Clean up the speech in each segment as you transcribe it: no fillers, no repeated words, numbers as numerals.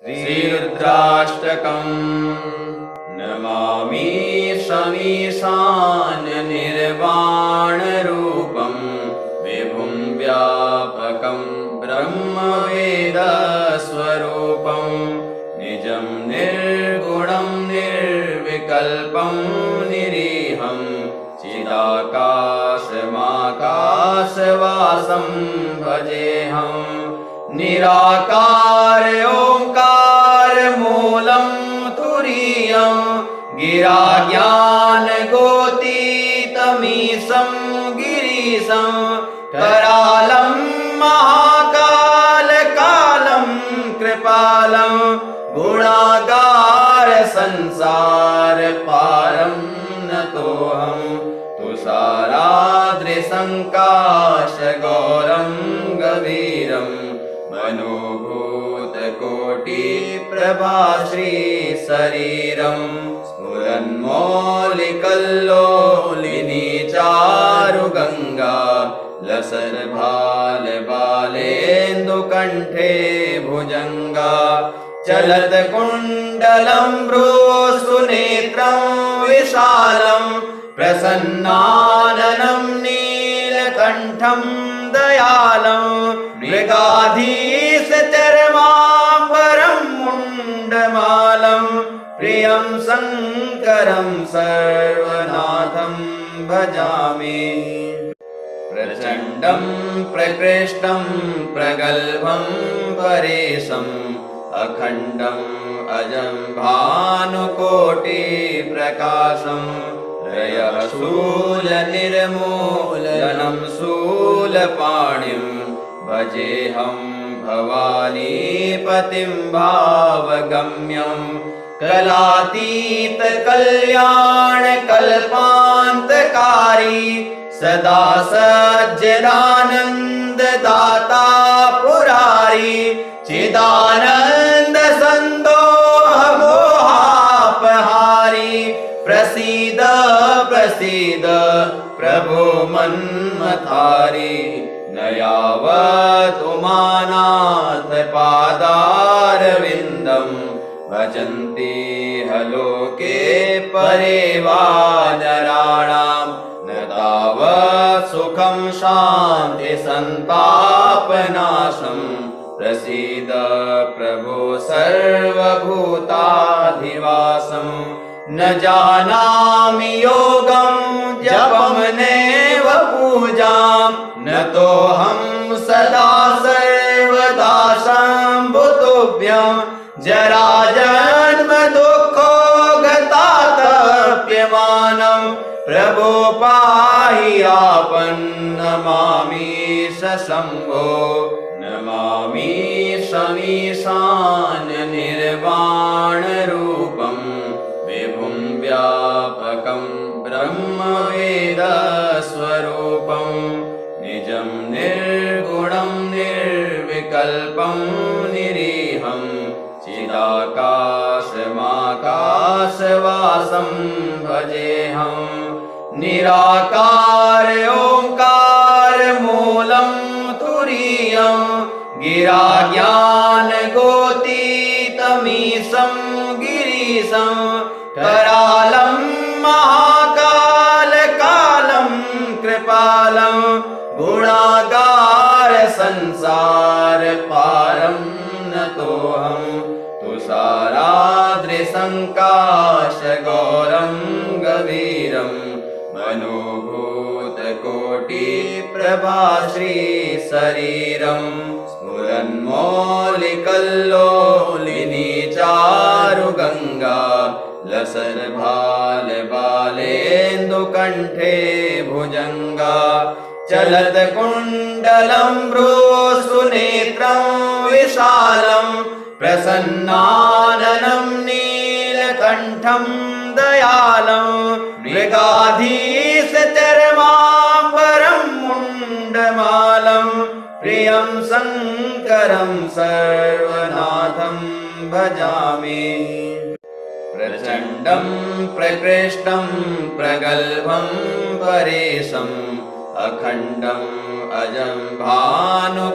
श्रीरुद्राष्टकम्। नमामि शमीशाननिर्वाणरूपं विभुं व्यापकं ब्रह्मवेदस्वरूपं निजं निर्गुणं निर्विकल्पं निरीहं चिदाकाशमाकाशवासं भजेऽहं। निराकार ओंकार मूलं तुरीयं गिरा ज्ञानगोतीतमीशं गिरीशं करालं महाकालकालं कृपालं गुणागार संसार पारं नतोऽहं। तुषाराद्रिसङ्काशगौरं गभीरं मनोभूतकोटिप्रभाश्री शरीरं स्फुरन्मौलिकल्लोलिनी चारुगङ्गा लसद्भालबालेन्दुकण्ठे भुजङ्गा चलत्कुण्डलं भ्रूसुनेत्रं विशालं प्रसन्नाननं नीलकण्ठं दयालं मृगाधीशचर्माम्बरं मुण्डमालं प्रियं शङ्करं सर्वनाथं भजामि। प्रचण्डं प्रकृष्टं प्रगल्भं परेशम् अखण्डं अजं भानुकोटिप्रकाशं त्रयशूलनिर्मूलनं शूलपाणिं भजेऽहं भवानीपतिं भावगम्यं। कलातीतकल्याणकल्पान्तकारी सदा सज्जनानन्ददाता पुरारी चिदानन्द सन्दोह मोहापहारी प्रसीद प्रसीद प्रभो मन्मथारी। न यावत् उमानाथ पादारविन्दं भजन्ति हलोके परे वा नराणां न तावत् सुखं शान्ति सन्तापनाशम्। प्रसीद प्रभो सर्वभूताधिवासं न जानामि योगं जपं नैव पूजां न तोऽहं सदा सर्वदा शम्भुतुभ्यं। जराजन्म दुःखो गतातप्यमानं प्रभो पाहि आपन्नमामि शम्भो। नमामि शमीशाननिर्वाणरूपं विभुं व्यापकं ब्रह्मवेदस्वरूपं निजं निर्गुणं निर्विकल्पं निरीहं चिदाकाशमाकाशवासं भजेऽहं। निराकार ओंकार मूलं तुरीयं गिरा ज्ञानगोतीतमीशं गिरीशं करालं महाकालकालं कृपालं गुणागार संसार पारं नतोऽहं। तुषाराद्रिसङ्काशगौरं गभीरं मनोभूतकोटिप्रभाश्री शरीरं स्फुरन्मौलिकल्लोलिनी चारुगङ्गा लसद्भालबालेन्दुकण्ठे भुजङ्गा चलत्कुण्डलं भ्रूसुनेत्रं विशालं प्रसन्नाननं नीलकण्ठं दयालं मृगाधीशचर्माम्बरं मुण्डमालं प्रियं शङ्करं सर्वनाथं भजामि। प्रचण्डं प्रकृष्टं प्रगल्भं परेशम् अखण्डं अजं भानुकोटिप्रकाशं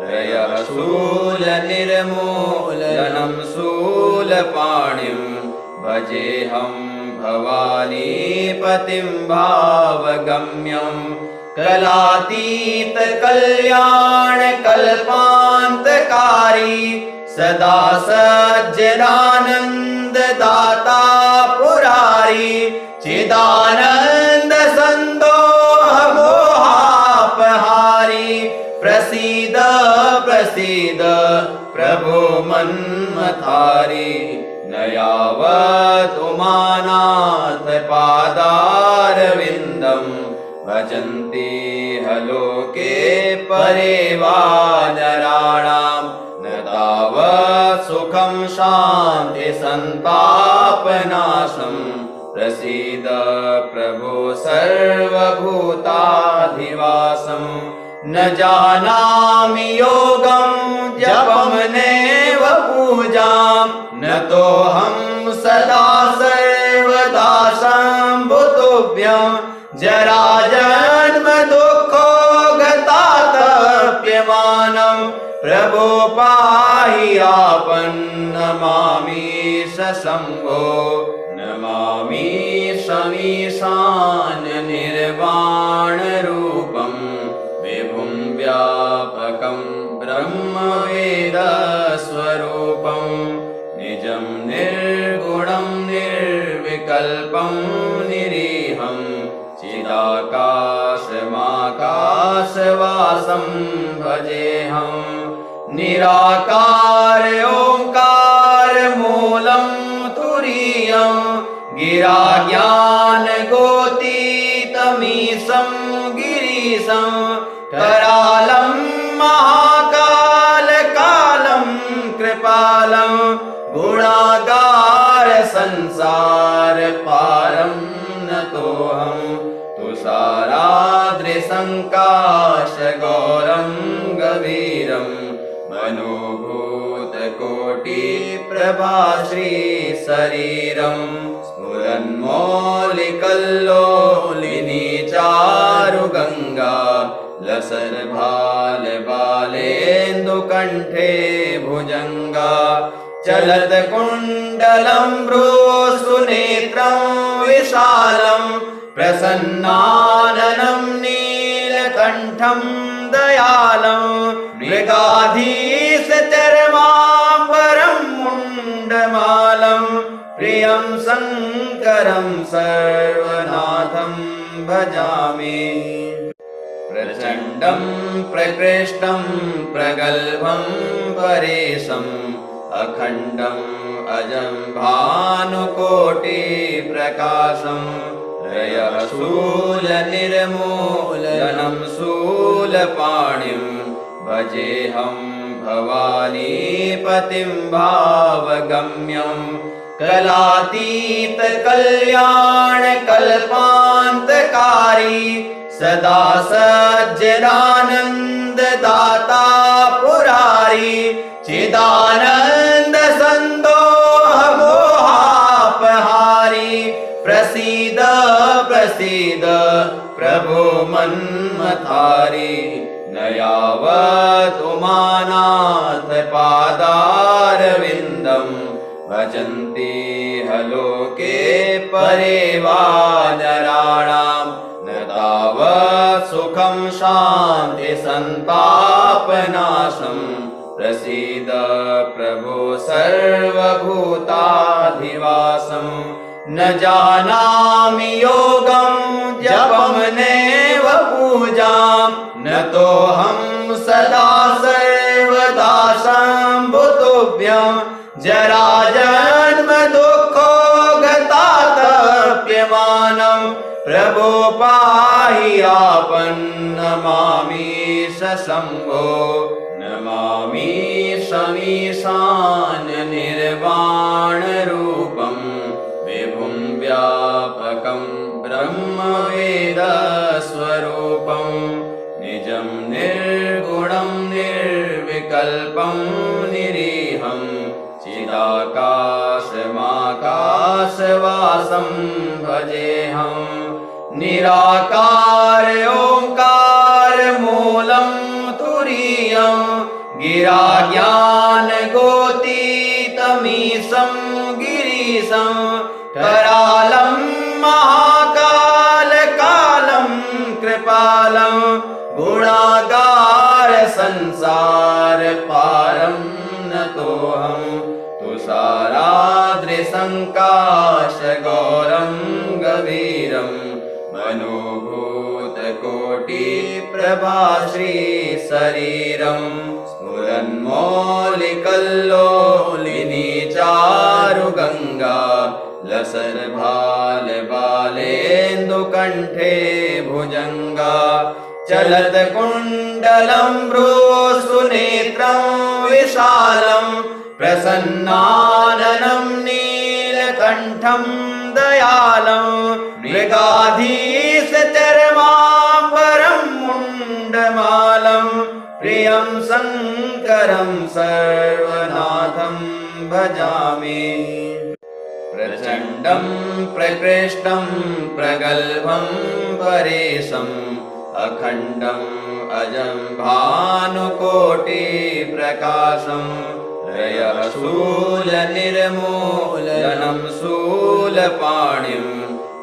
त्रयशूल निर्मूलनं शूलपाणिं भजेऽहं भवानीपतिं भावगम्यं कलातीत कल्याण कल्पान्तकारी सदा सज्जनानंद दाता पुरारी चिदानंद संदोह मोहापहारी प्रसीद प्रसीद प्रभो मन्मथारी न यावत् उमानाथ पादारविन्दं भजन्ति हलोके परे वा नराणां न तावत् सुखं शान्ति सन्तापनाशं प्रसीद प्रभो सर्वभूताधिवासं न जानामि योगं जपं नैव पूजां न तोऽहं सदा सर्वदा शम्भुतुभ्यं जराजन्म दुःखोगतातप्यमानं प्रभो पाहि आपन्नमामि शम्भो नमामि शमीशान निर्वाणरूपं विभुं व्यापकं ब्रह्मवेदस्वरूपं निजं निर्गुणं निर्विकल्पं निरीहं चिदाकाशमाकाशवासं भजेऽहं निराकार ओंकार मूलं तुरीयं गिराज्ञानगोतीतमीशं गिरीशं करालं महाकालकालं कृपालं गुणागार संसार पारं नतोऽहं तुषाराद्रिसङ्काशगौरं गभीरं मनोभूतकोटिप्रभाश्री शरीरं स्फुरन्मौलिकल्लोलिनी चारुगङ्गा लसद्भालबालेन्दुकण्ठे भुजङ्गा चलत्कुण्डलं भ्रूसुनेत्रं विशालं प्रसन्नाननं नीलकण्ठं दयालं मृगाधीशचर्माम्बरं मुण्डमालं प्रियं शङ्करं सर्वनाथं भजामि प्रचण्डं प्रकृष्टं प्रगल्भं परेशम् अखण्डम् अजं भानुकोटिप्रकाशं रयशूलनिर्मूलनं शूलपाणिं भजेऽहं भवानीपतिं भावगम्यं कलातीत कल्याण कल्पान्तकारी सदा सज्जनानंद दाता पुरारी चिदानंद संदोह मोहापहारी प्रसीद प्रसीद प्रभो मन्मथारी न यावत् उमानाथ पादारविन्दं भजन्ति हलोके परे वा नराणां न तावत् सुखं शान्ति सन्तापनाशं प्रसीद प्रभो सर्वभूताधिवासं न जानामि योगं जपं नैव पूजां न तोऽहं सदा सर्वदा शम्भुतुभ्यं जराजन्म दुःखोगतातप्यमानं प्रभो पाहि आपन्नमामि शम्भो नमामि शमीशान निर्वाणरूपं विभुं व्यापकं ब्रह्मवेदस्वरूपं निजं निर्गुणं निर्विकल्पं निरीहं चिदाकाशमाकाशवासं भजेऽहं निराकार ओंकार मूलं तुरीयं गिराज्ञान सङ्काशगौरं गभीरं मनोभूतकोटिप्रभाश्रीशरीरं स्फुरन्मौलिकल्लोलिनी चारुगङ्गा लसद्भालबालेन्दुकण्ठे भुजङ्गा चलत्कुण्डलं भ्रूसुनेत्रं विशालं प्रसन्नाननं नीलकण्ठं दयालं मृगाधीशचर्माम्बरं मुण्डमालं प्रियं शङ्करं सर्वनाथं भजामि। प्रचण्डं प्रकृष्टं प्रगल्भं परेशम् अखण्डम् अजं भानुकोटिप्रकाशं रयशूलनिर्मूलनं शूलपाणिं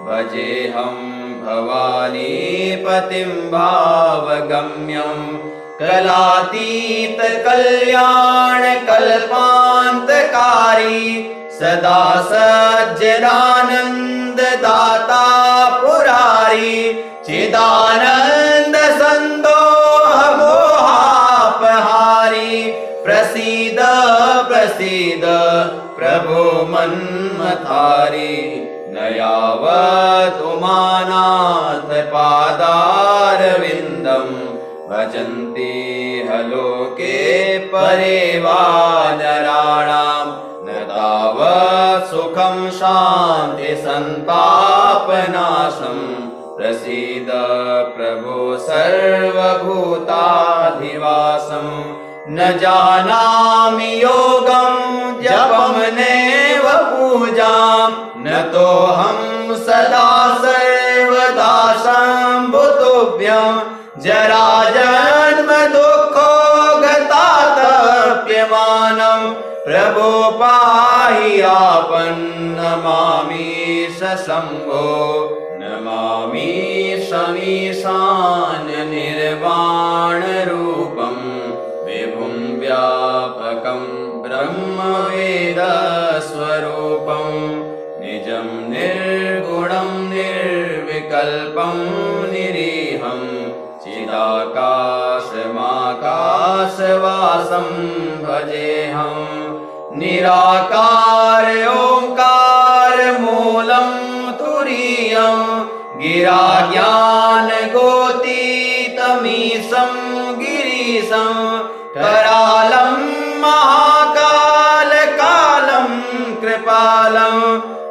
भजेऽहं भवानीपतिं भावगम्यं कलातीतकल्याणकल्पान्तकारी सदा सज्जनानन्ददाता पुरारी चिदानन्द सन्दोह मोहापहारी प्रसीद प्रसीद प्रभो मन्मथारी न यावत् उमानाथ पादारविन्दं भजन्ति हलोके परे वा नराणां न तावत् सुखं शान्ति सन्तापनाशम् प्रसीद प्रभो सर्वभूताधिवासं न जानामि योगं जपं नैव पूजां न तोऽहं सदा सर्वदा शम्भुतुभ्यं जराजन्म दुःखो गतातप्यमानं प्रभो पाहि आपन्नमामि शम्भो नमामि शमीशान निर्वाणरूपं विभुं व्यापकं ब्रह्मवेदस्वरूपं निजं निर्गुणं निर्विकल्पं निरीहं चिदाकाशमाकाशवासं भजेऽहं निराकार ओङ्कार मूलं तुरीयं गिरा ज्ञानगोतीतमीशं गिरीशं करालं महाकालकालं कृपालं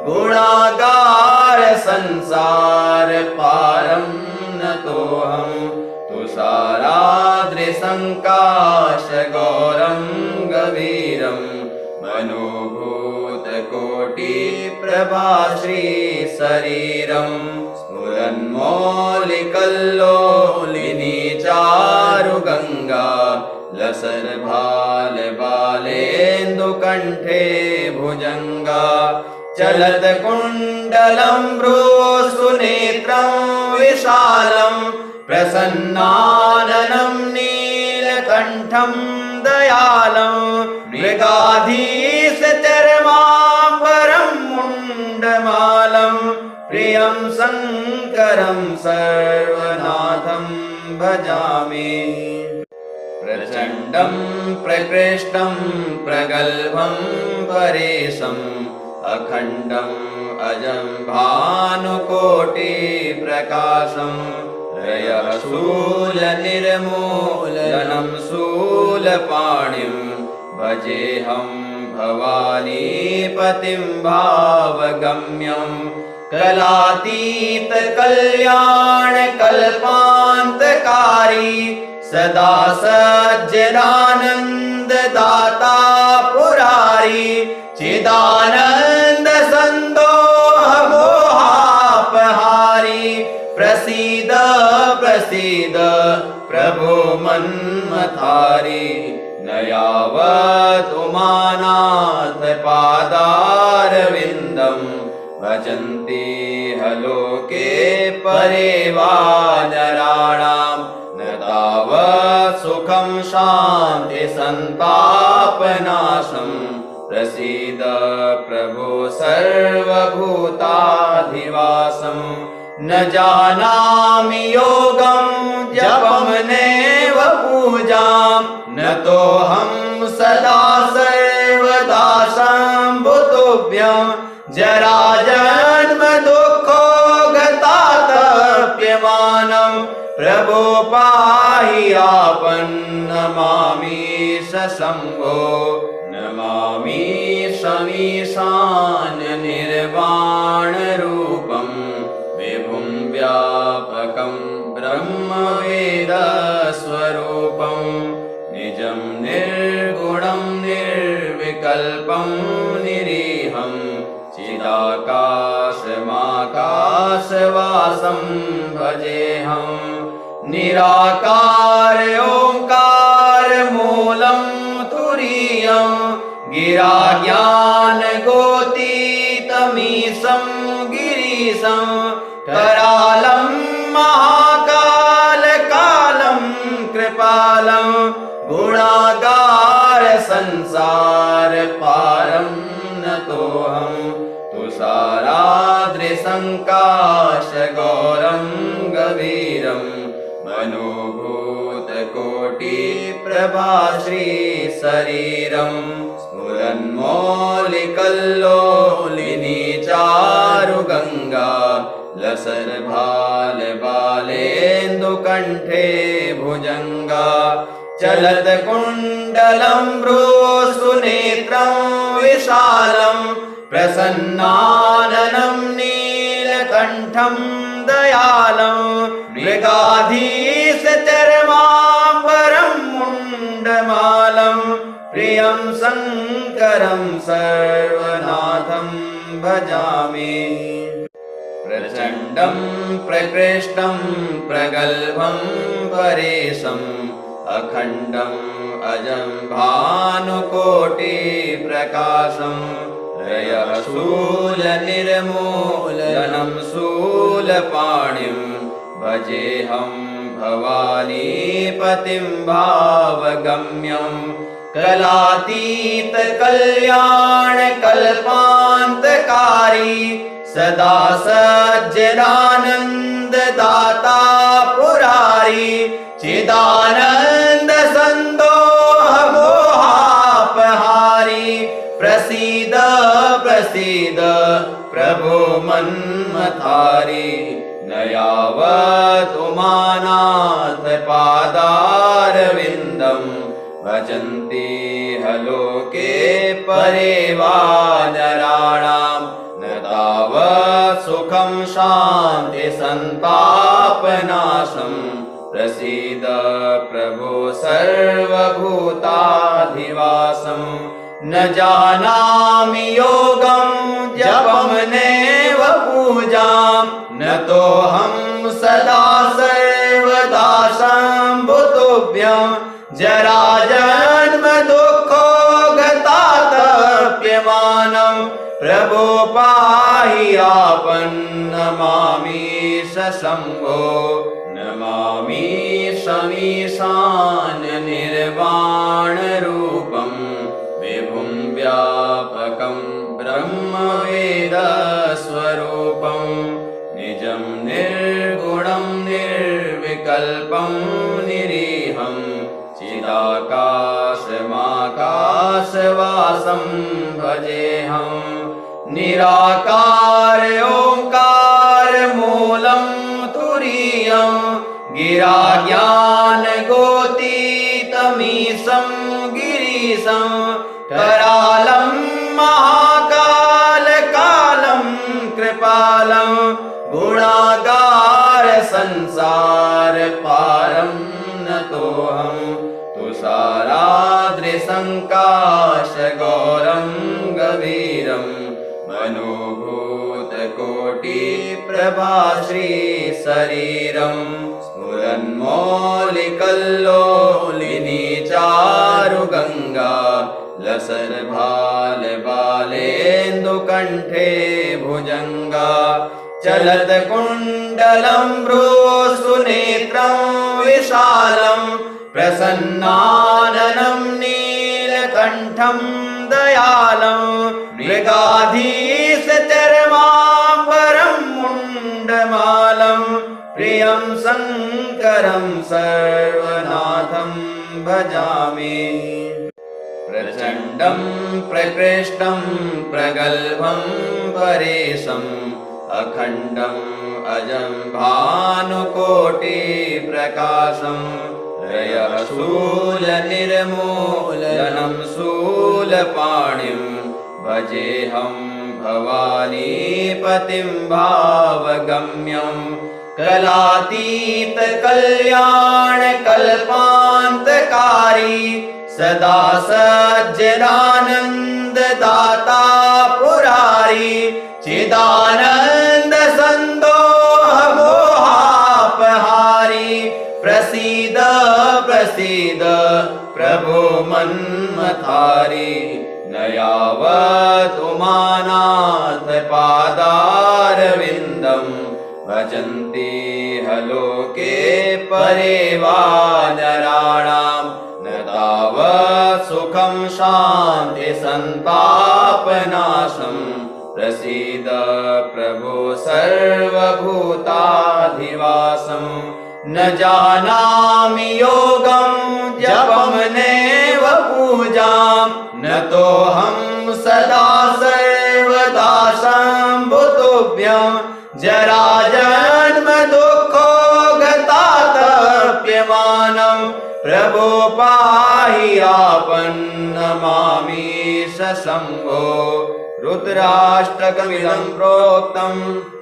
गुणागार संसार पारं नतोऽहं तुषाराद्रिसङ्काशगौरं गभीरं मनोभूतकोटिप्रभाश्रीशरीरं स्फुरन्मौलिकल्लोलिनी चारुगङ्गा लसद्भालबालेन्दुकण्ठे भुजङ्गा चलत्कुण्डलं भ्रूसुनेत्रं विशालं प्रसन्नाननं नीलकण्ठं दयालं मृगाधीशचर्माम्बरं मुण्डमालं प्रियं शङ्करं सर्वनाथं भजामि। प्रचण्डं प्रकृष्टं प्रगल्भं परेशम् अखण्डम् अजं भानुकोटिप्रकाशं रयशूलनिर्मूलनं शूलपाणिं भजेऽहं भवानीपतिं भावगम्यं कलातीतकल्याणकल्पान्तकारी सदा सज्जनानन्ददाता पुरारी चिदानन्द सन्दोह मोहापहारी प्रसीद प्रसीद प्रभो मन्मथारी न यावत् उमानाथ पादारविन्दं भजन्ति हलोके परे वा नराणां न तावत् सुखं शान्ति सन्तापनाशम् प्रसीद प्रभो सर्वभूताधिवासं न जानामि योगं जपं नैव पूजां न तोऽहं सदा सर्वदा शम्भुतुभ्यं जराजन्म दुःखोगतातप्यमानं प्रभो पाहि आपन्नमामि शम्भो नमामि शमीशान निर्वाणरूपं विभुं व्यापकं ब्रह्मवेदस्वरूपं निजं निर्गुणं निर्विकल्पं निरीहं चिदाकाशमाकाशवासं भजेऽहं निराकार ओंकार मूलं तुरीयं गिराज्ञानगोतीतमीशं गिरीशं करालं महाकालकालं कृपालं गुणागार संसार पारं नतोऽहं तुषाराद्रिसङ्काशगौरं गभीरं मनोभूतकोटिप्रभाश्रीशरीरं स्फुरन्मौलिकल्लोलिनी चारुगङ्गा लसर्भालबालेन्दुकण्ठे भुजङ्गा चलत्कुण्डलं भ्रूसुनेत्रं विशालं प्रसन्नाननं नीलकण्ठं दयालं मृगाधीशचर्माम्बरं मुण्डमालं प्रियं शङ्करं सर्वनाथं भजामि प्रचण्डं प्रकृष्टं प्रगल्भं परेशम् अखण्डम् अजं भानुकोटिप्रकाशं रयशूलनिर्मूलनं शूलपाणिं भजेऽहं भवानीपतिं भावगम्यं कलातीतकल्याणकल्पान्तकारी सदा सज्जनानन्ददाता पुरारी चिदानन्द सन्दोह मोहापहारी प्रसीद प्रसीद प्रभो मन्मथारी न यावत् उमानाथ पादारविन्दं भजन्ति हलोके परे वा नराणां न तावत् सुखं शान्ति सन्तापनाशं प्रसीद प्रभो सर्वभूताधिवासं न जानामि योगं जपं नैव पूजां न तोऽहं सदा सर्वदा शम्भुतुभ्यं जराजन्म दुःखोगतातप्यमानं प्रभो पाहि आपन्नमामि शम्भो नमामि शमीशान निर्वाणरूपं विभुं व्यापकं ब्रह्मवेदस्वरूपं निजं निर्गुणं निर्विकल्पं निरीहं चिदाकाशमाकाशवासं भजेऽहं निराकार ओंकार मूलं तुरीयं गिराज्ञानगोतीतमीशं गिरीशं करालं महाकालकालं कृपालं गुणागार संसार पारं नतोऽहं तुषाराद्रिसङ्काशगौरं गभीरं मनोभूतकोटिप्रभाश्रीशरीरं स्फुरन्मौलिकल्लोलिनी चारुगङ्गा लसर्भालबालेन्दुकण्ठे भुजङ्गा चलत्कुण्डलं भ्रूसुनेत्रं विशालं प्रसन्नाननं नीलकण्ठं दयालं मृगाधीशचर्माम्बरं मुण्डमालं प्रियं शङ्करं सर्वनाथं भजामि। प्रचण्डं प्रकृष्टं प्रगल्भं परेशम् अखण्डम् अजं भानुकोटिप्रकाशं रयः शूलनिर्मूलनं शूलपाणिं भजेऽहं भवानीपतिं भावगम्यं कलातीतकल्याणकल्पान्तकारी सदा सज्जनानन्ददाता पुरारी चिदानन्द सन्दोह मोहापहारी प्रसीद प्रसीद प्रभो मन्मथारी न यावत् उमानाथ पादारविन्दं भजन्ति हलोके परे वा नराणां न तावत् सुखं शान्ति सन्तापनाशम् प्रसीद प्रभो सर्वभूताधिवासं न जानामि योगं जपं नैव पूजां न तोऽहं सदा सर्वदा शम्भुतुभ्यं जराजन्म दुःखो गतातप्यमानं प्रभो पाहि आपन्नमामि शम्भो। रुद्राष्टकमिदं प्रोक्तं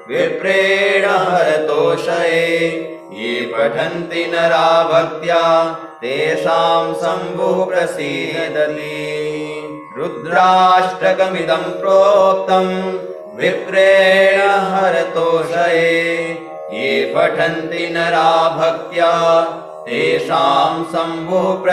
विप्रेण हरतोषये ये पठन्ति नरा भक्त्या तेषां शम्भुः प्रसीदति। रुद्राष्टकमिदं प्रोक्तं विप्रेण हरतोषये ये पठन्ति नरा भक्त्या तेषां शम्भुः